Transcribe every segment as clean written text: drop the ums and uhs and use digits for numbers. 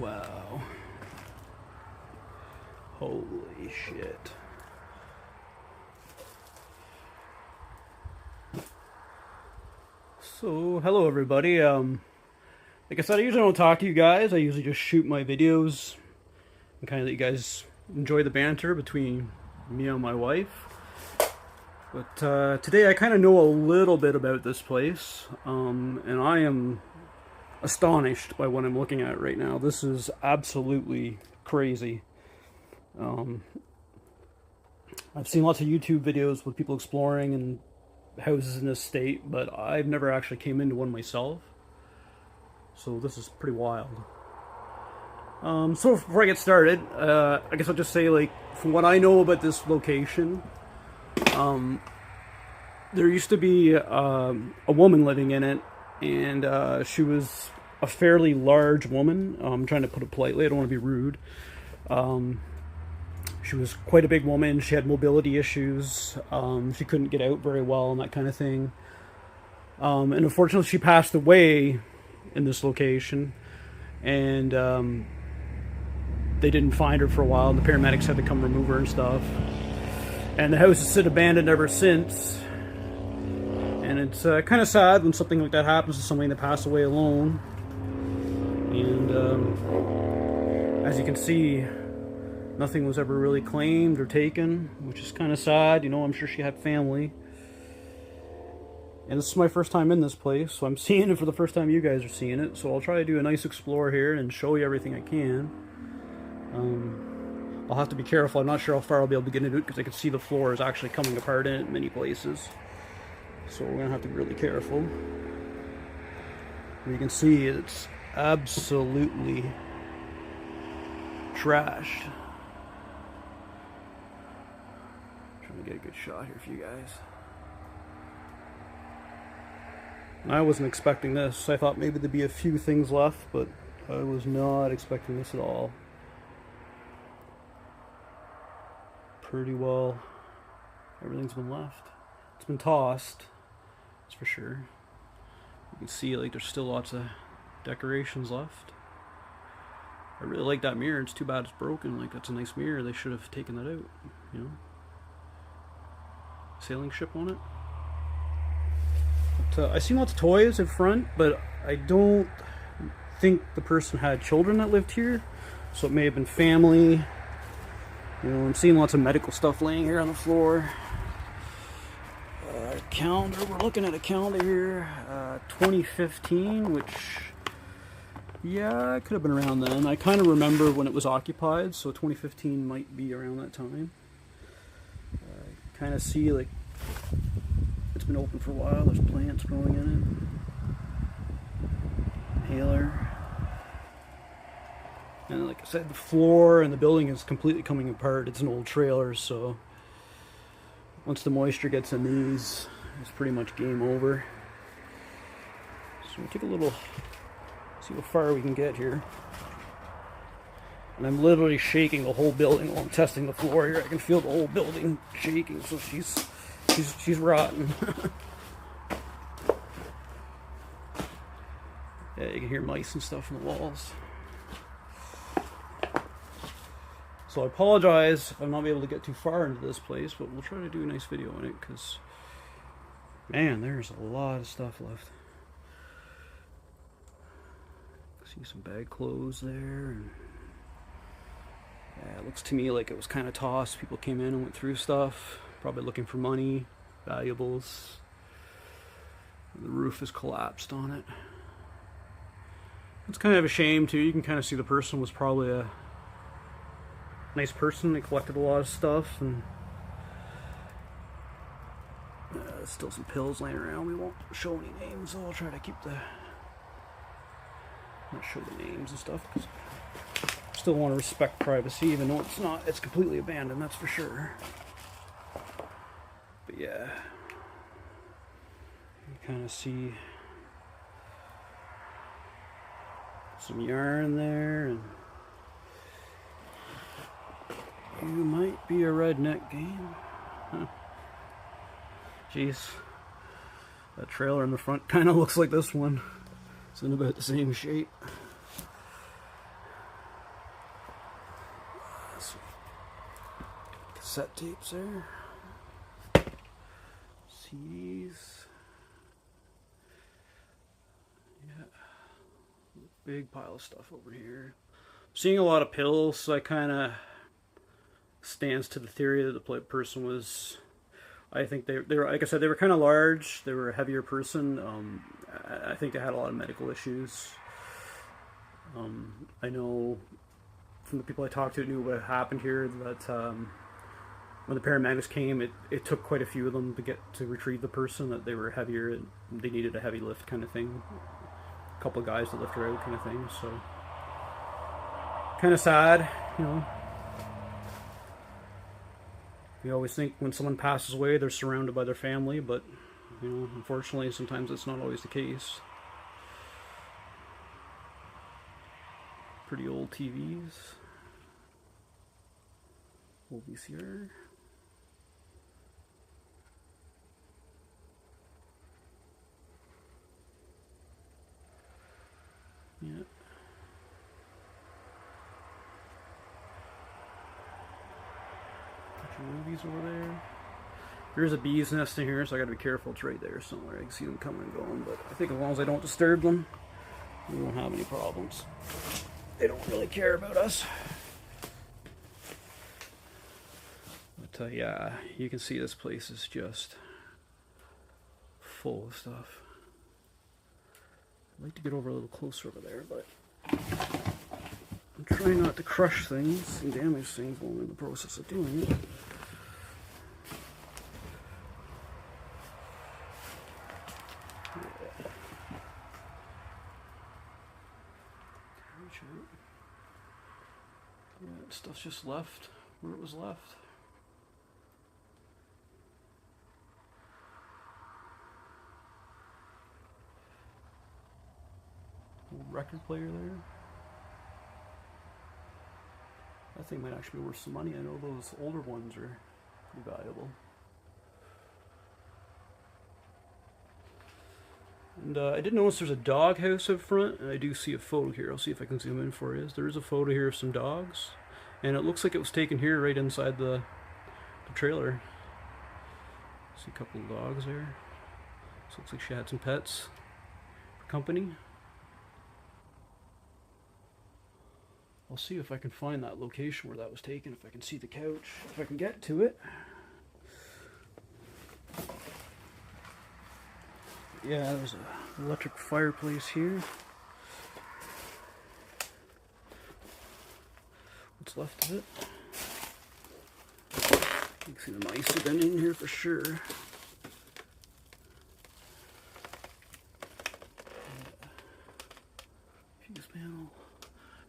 Wow. Holy shit. So, hello everybody. Like I said, I usually don't talk to you guys. I usually just shoot my videos and kind of let you guys enjoy the banter between me and my wife. But today I kind of know a little bit about this place, and I am astonished by what I'm looking at right now. This is absolutely crazy. I've seen lots of YouTube videos with people exploring and houses in this state, but I've never actually came into one myself. So this is pretty wild. So before I get started, I guess I'll just say, like, from what I know about this location, there used to be a woman living in it, and she was a fairly large woman. I'm trying to put it politely, I don't want to be rude. She was quite a big woman. She had mobility issues. She couldn't get out very well and that kind of thing. And unfortunately, she passed away in this location. And they didn't find her for a while. The paramedics had to come remove her and stuff. And the house has sit abandoned ever since. And it's kind of sad when something like that happens to somebody that passed away alone. And as you can see, nothing was ever really claimed or taken, which is kind of sad. You know, I'm sure she had family. And this is my first time in this place, so I'm seeing it for the first time you guys are seeing it. So I'll try to do a nice explore here and show you everything I can. I'll have to be careful. I'm not sure how far I'll be able to get into it because I can see the floor is actually coming apart in it in many places. So we're going to have to be really careful. You can see it's absolutely trashed. Trying to get a good shot here for you guys. I wasn't expecting this. I thought maybe there'd be a few things left, but I was not expecting this at all. Pretty well, everything's been left. It's been tossed, that's for sure. You can see, like, there's still lots of decorations left. I really like that mirror. It's too bad it's broken. Like, that's a nice mirror. They should have taken that out, you know. Sailing ship on it. But, I see lots of toys in front, but I don't think the person had children that lived here. So it may have been family. You know, I'm seeing lots of medical stuff laying here on the floor. Calendar, we're looking at a calendar here. 2015, which, yeah, it could have been around then. I kind of remember when it was occupied, so 2015 might be around that time. I kind of see, like, it's been open for a while. There's plants growing in it. Inhaler. And like I said, the floor and the building is completely coming apart. It's an old trailer, so once the moisture gets in these, it's pretty much game over. So we'll take a little, see how far we can get here. And I'm literally shaking the whole building while I'm testing the floor here. I can feel the whole building shaking, so she's rotten. Yeah, you can hear mice and stuff in the walls. So I apologize if I'm not able to get too far into this place, but we'll try to do a nice video on it, because, man, there's a lot of stuff left. See some bag clothes there, and yeah, it looks to me like it was kind of tossed. People came in and went through stuff, probably looking for money, valuables. The roof is collapsed on it. It's kind of a shame too. You can kind of see the person was probably a nice person. They collected a lot of stuff, and still some pills laying around. We won't show any names, so I'll try to keep not show the names and stuff, because I still want to respect privacy, even though it's completely abandoned, that's for sure. But yeah, you kind of see some yarn there, and you might be a redneck game. Huh. Jeez. That trailer in the front kind of looks like this one. It's in about the same shape. some cassette tapes there. CDs. Yeah. Big pile of stuff over here. Seeing a lot of pills, so I kind of stands to the theory that the person was, I think they were, like I said, they were kind of large, they were a heavier person. I think they had a lot of medical issues. I know from the people I talked to knew what happened here that when the paramedics came, it took quite a few of them to retrieve the person, that they were heavier and they needed a heavy lift kind of thing. A couple of guys to lift her out kind of thing, so kind of sad, you know. We always think when someone passes away, they're surrounded by their family, but, you know, unfortunately, sometimes it's not always the case. Pretty old TVs. Old VCR. Yeah. Movies over there. There's a bee's nest in here, so I gotta be careful. It's right there somewhere. I can see them coming and going, but I think as long as I don't disturb them, we won't have any problems. They don't really care about us. But yeah, you can see this place is just full of stuff. I'd like to get over a little closer over there, but I'm trying not to crush things and damage things while I'm in the process of doing it. Yeah, stuff's just left where it was left. Old record player there. That thing might actually be worth some money. I know those older ones are pretty valuable. And I did notice there's a dog house up front, and I do see a photo here. I'll see if I can zoom in for you. There is a photo here of some dogs, and it looks like it was taken here right inside the trailer. See a couple of dogs there. So it looks like she had some pets for company. I'll see if I can find that location where that was taken, if I can see the couch, if I can get to it. Yeah, there's an electric fireplace here. What's left of it? You can see the mice have been in here for sure. Fuse panel.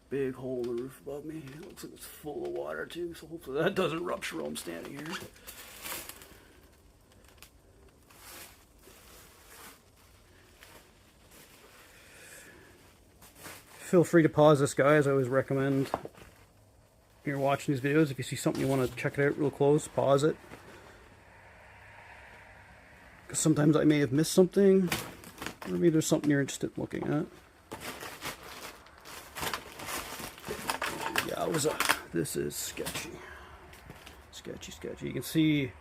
Big hole in the roof above me. It looks like it's full of water too, so hopefully that doesn't rupture while I'm standing here. Feel free to pause this, guys. I always recommend when you're watching these videos, if you see something you want to check it out real close, pause it. Because sometimes I may have missed something, or maybe there's something you're interested in looking at. Yeah, this is sketchy. Sketchy. You can see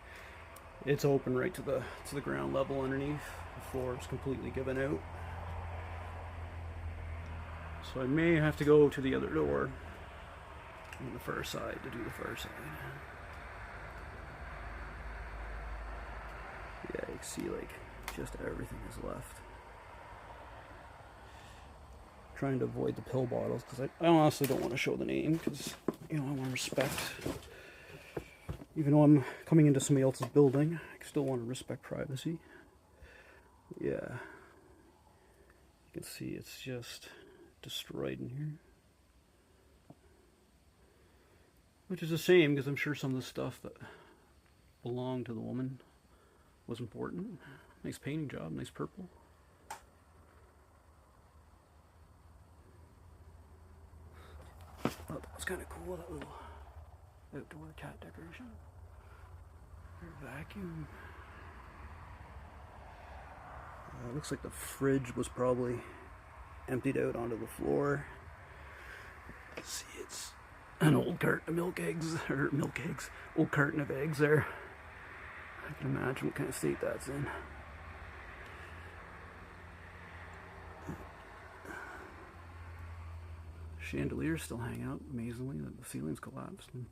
it's open right to the ground level underneath. The floor is completely given out. So I may have to go to the other door on the far side to do the far side. Yeah, you can see like just everything is left. Trying to avoid the pill bottles because I honestly don't want to show the name because, you know, I want to respect. Even though I'm coming into somebody else's building, I still want to respect privacy. Yeah. You can see it's just destroyed in here, which is a shame because I'm sure some of the stuff that belonged to the woman was important. Nice painting job, nice purple. Oh, that was kind of cool, that little outdoor cat decoration. Vacuum. Looks like the fridge was probably emptied out onto the floor. See, it's an old carton of milk eggs, or milk eggs, old carton of eggs there. I can imagine what kind of state that's in. Chandeliers still hang out, amazingly. The ceiling's collapsed. And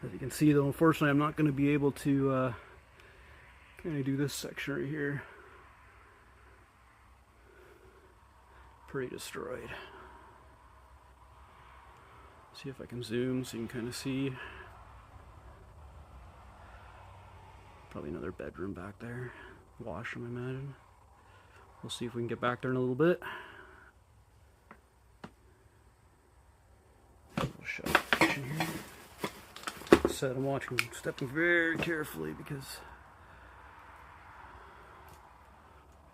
as you can see, though, unfortunately, I'm not going to be able to kind of do this section right here. Pretty destroyed. See if I can zoom so you can kind of see. Probably another bedroom back there. Washroom, I imagine. We'll see if we can get back there in a little bit. We'll show the kitchen here. Said I'm watching, stepping very carefully because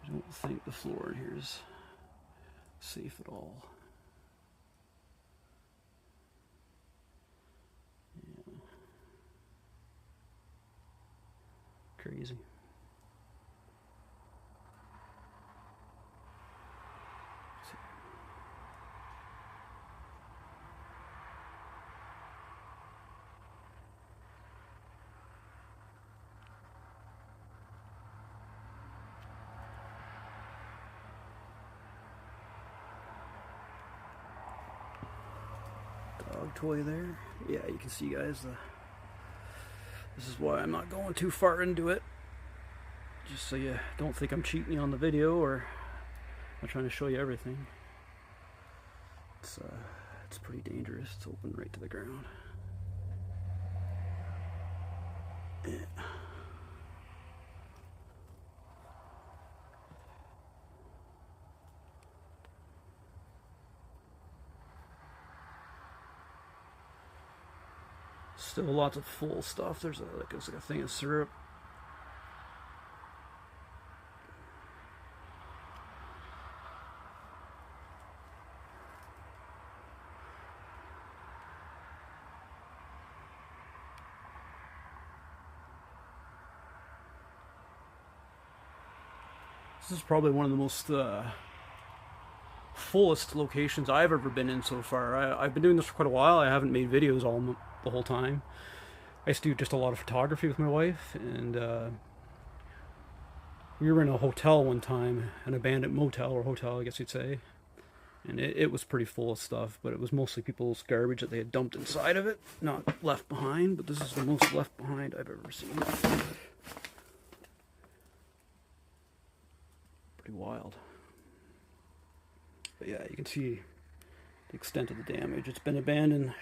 I don't think the floor in here is safe at all. Yeah. Crazy. Dog toy there. Yeah, you can see, guys, this is why I'm not going too far into it, just so you don't think I'm cheating you on the video or I'm trying to show you everything. It's pretty dangerous. It's open right to the ground. Yeah. Still lots of full stuff. There's like a thing of syrup. This is probably one of the most fullest locations I've ever been in so far. I've been doing this for quite a while. I haven't made videos the whole time. I used to do just a lot of photography with my wife, and we were in a hotel one time, an abandoned motel or hotel, I guess you'd say, and it was pretty full of stuff, but it was mostly people's garbage that they had dumped inside of it, not left behind. But this is the most left behind I've ever seen. Pretty wild. But yeah, you can see the extent of the damage. It's been abandoned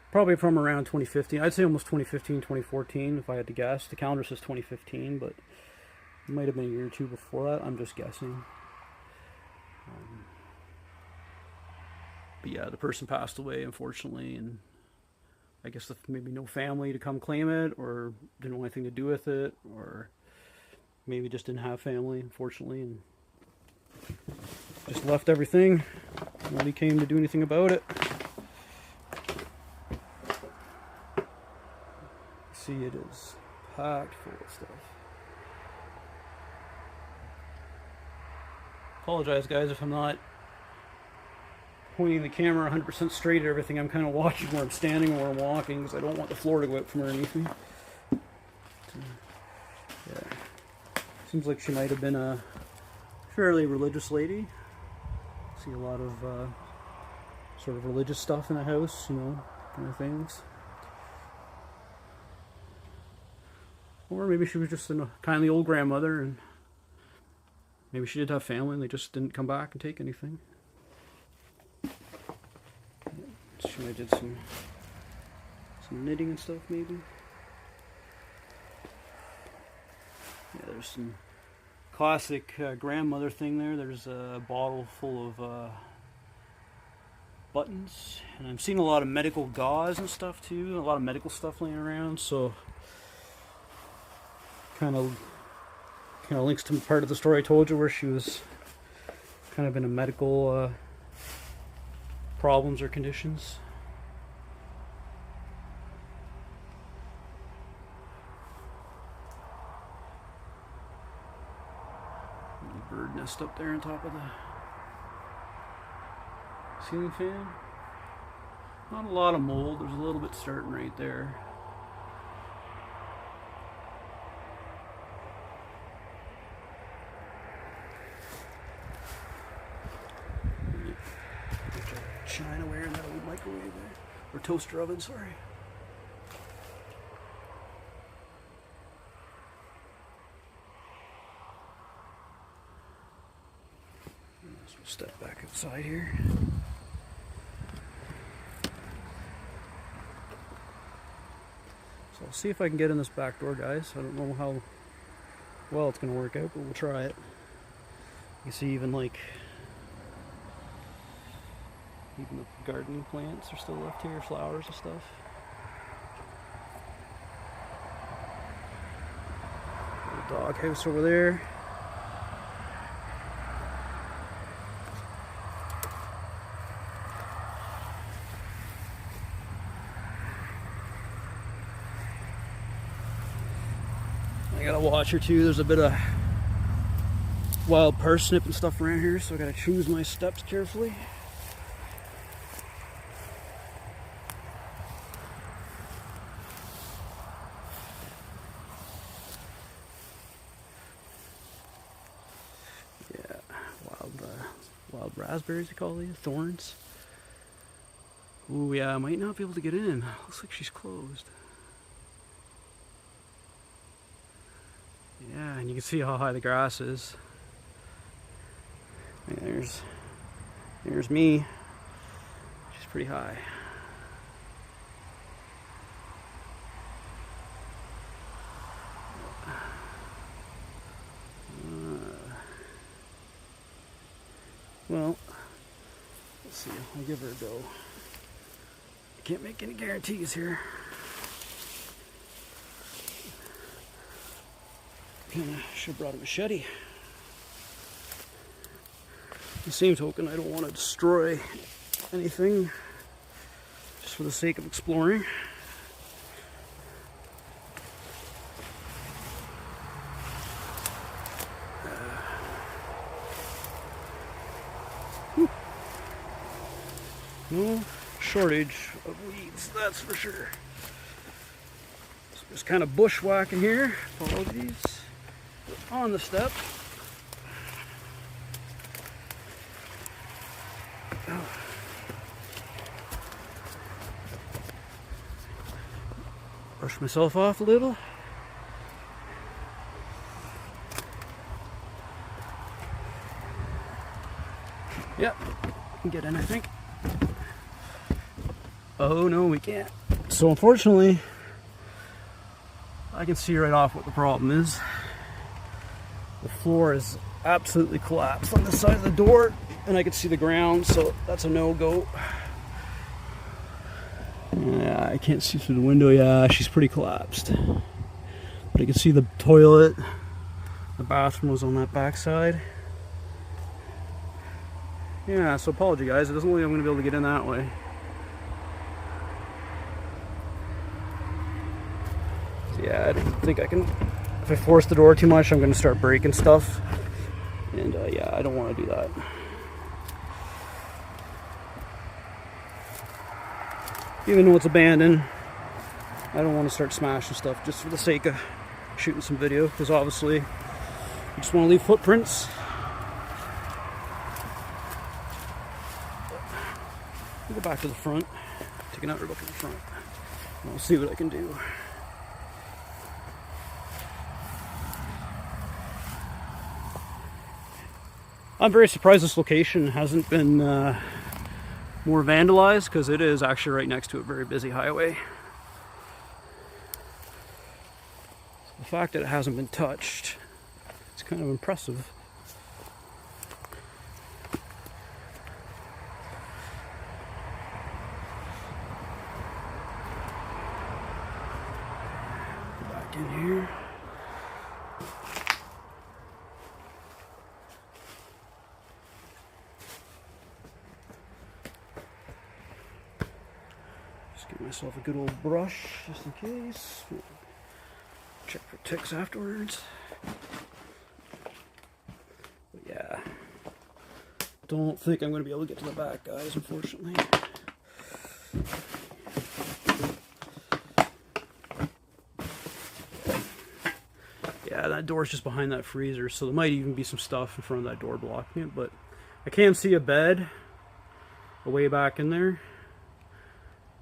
probably from around 2015. I'd say almost 2015, 2014, if I had to guess. The calendar says 2015, but it might have been a year or two before that. I'm just guessing. But yeah, the person passed away, unfortunately, and I guess maybe no family to come claim it, or didn't want anything to do with it, or maybe just didn't have family, unfortunately, and just left everything. Nobody came to do anything about it. See, it is packed full of stuff. Apologize, guys, if I'm not pointing the camera 100% straight at everything. I'm kind of watching where I'm standing and where I'm walking because I don't want the floor to go out from underneath me. Yeah. Seems like she might have been a fairly religious lady. See a lot of sort of religious stuff in the house, you know, kind of things. Or maybe she was just a kindly old grandmother, and maybe she did have family and they just didn't come back and take anything. She might have did some knitting and stuff, maybe. Yeah, there's some classic grandmother thing there. There's a bottle full of buttons, and I'm seeing a lot of medical gauze and stuff too. A lot of medical stuff laying around, so kind of links to part of the story I told you where she was kind of in a medical problems or conditions. Bird nest up there on top of the ceiling fan. Not a lot of mold. There's a little bit starting right there. Chinaware in that old microwave there. Or toaster oven, sorry. So we'll step back outside here. So I'll see if I can get in this back door, guys. I don't know how well it's going to work out, but we'll try it. You see even the gardening plants are still left here, flowers and stuff. Little dog house over there. I got a watch or two. There's a bit of wild parsnip and stuff around here, so I gotta choose my steps carefully. Yeah, wild raspberries, they call these, thorns. Ooh, yeah, I might not be able to get in. Looks like she's closed. Yeah, and you can see how high the grass is. There's me. She's pretty high. Well, let's see. I'll give her a go. I can't make any guarantees here. Kinda should have brought a machete. The same token, I don't want to destroy anything just for the sake of exploring. No shortage of weeds, that's for sure. So just kind of bushwhacking here. Apologies. On the step. Oh. Brush myself off a little. Yep, can get in, I think. Oh no, we can't. So unfortunately, I can see right off what the problem is. The floor is absolutely collapsed on this side of the door, and I can see the ground, so that's a no-go. Yeah, I can't see through the window. Yeah, she's pretty collapsed. But I can see the toilet. The bathroom was on that back side. Yeah, so apology guys, it doesn't look like I'm going to be able to get in that way. So yeah, I don't think I can. If I force the door too much, I'm going to start breaking stuff. And yeah, I don't want to do that. Even though it's abandoned, I don't want to start smashing stuff just for the sake of shooting some video, because obviously I just want to leave footprints. I'll go back to the front, take another look at the front, and I'll see what I can do. I'm very surprised this location hasn't been more vandalized, because it is actually right next to a very busy highway. The fact that it hasn't been touched, it's kind of impressive. Go back in here. Give myself a good old brush just in case. Check for ticks afterwards. But yeah, don't think I'm going to be able to get to the back, guys, unfortunately. Yeah, that door's just behind that freezer, so there might even be some stuff in front of that door blocking it, but I can see a bed way back in there.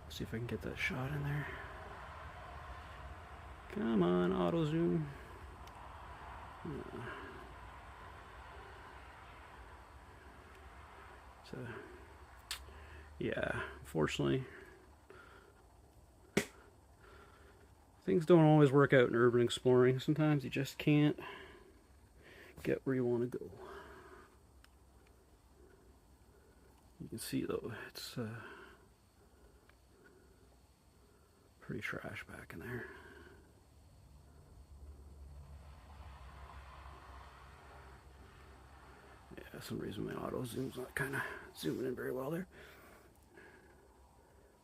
Let's see if I can get that shot in there. Come on, auto zoom. So, yeah, unfortunately, things don't always work out in urban exploring. Sometimes you just can't get where you want to go. You can see though, it's pretty trash back in there. Yeah, for some reason my auto zoom's not kind of zooming in very well there.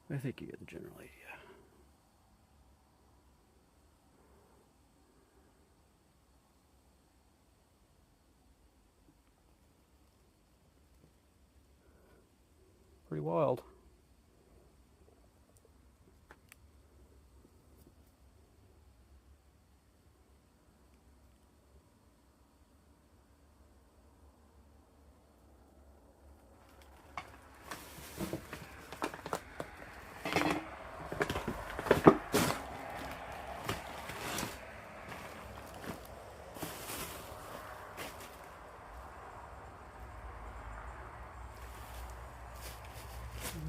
I think you get the general idea. Pretty wild.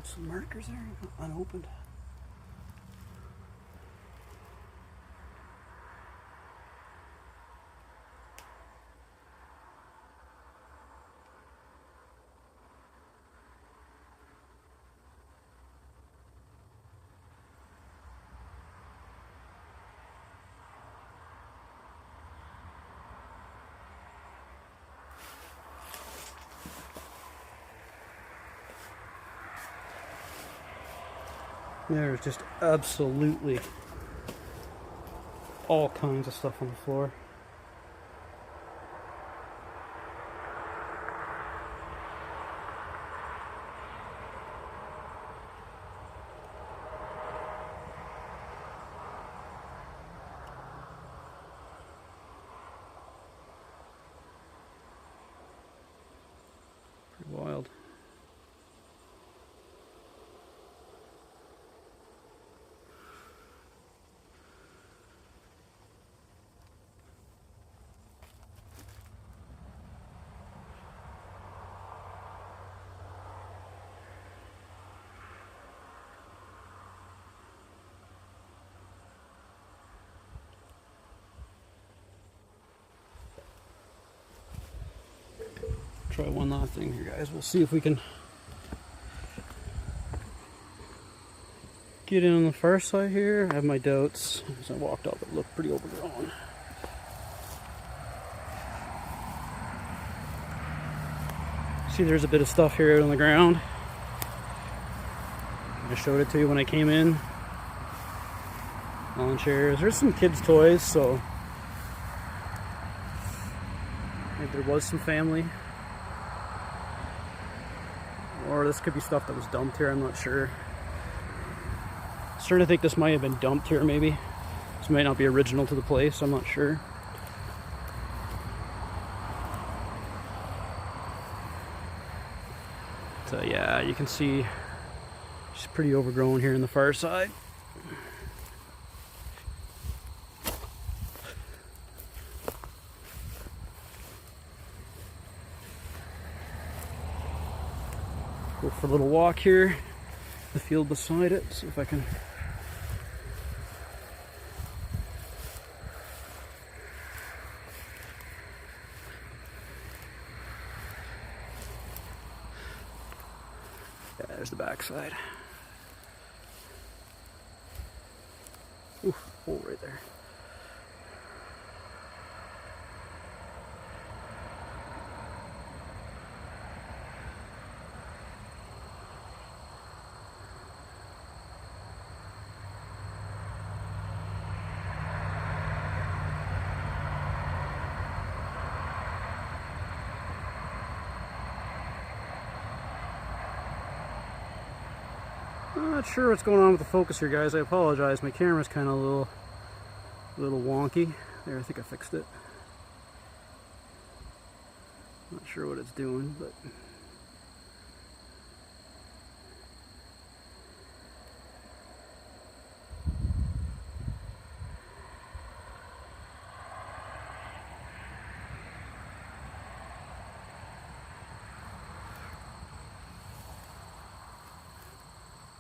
Some markers there, unopened. There's just absolutely all kinds of stuff on the floor. Pretty wild. Try one last thing here, guys. We'll see if we can get in on the far side here. I have my doubts. As I walked up, it looked pretty overgrown. See, there's a bit of stuff here out on the ground. I showed it to you when I came in. Lawn chairs. There's some kids' toys, so maybe there was some family. Or this could be stuff that was dumped here, I'm not sure. I'm starting to think this might have been dumped here, maybe. This might not be original to the place, I'm not sure. So yeah, you can see it's pretty overgrown here on the far side. Go for a little walk here, the field beside it, see if I can. Yeah, there's the backside. Ooh, hole right there. I'm not sure what's going on with the focus here, guys. I apologize. My camera's kind of a little wonky. There, I think I fixed it. Not sure what it's doing, but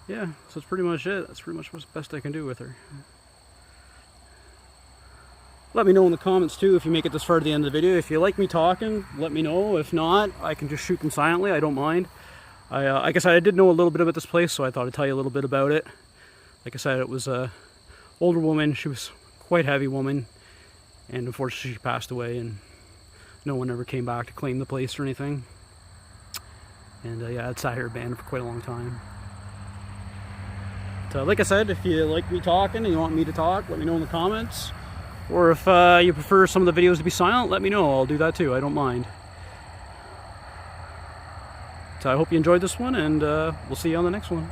yeah, so that's pretty much it. That's pretty much what's best I can do with her. Let me know in the comments too if you make it this far to the end of the video. If you like me talking, let me know. If not, I can just shoot them silently. I don't mind. Like I said, I did know a little bit about this place, so I thought I'd tell you a little bit about it. Like I said, it was a older woman. She was quite a heavy woman, and unfortunately she passed away, and no one ever came back to claim the place or anything. And yeah, it sat here abandoned for quite a long time. But, like I said, if you like me talking and you want me to talk, let me know in the comments. Or if you prefer some of the videos to be silent, let me know. I'll do that too. I don't mind. So I hope you enjoyed this one, and we'll see you on the next one.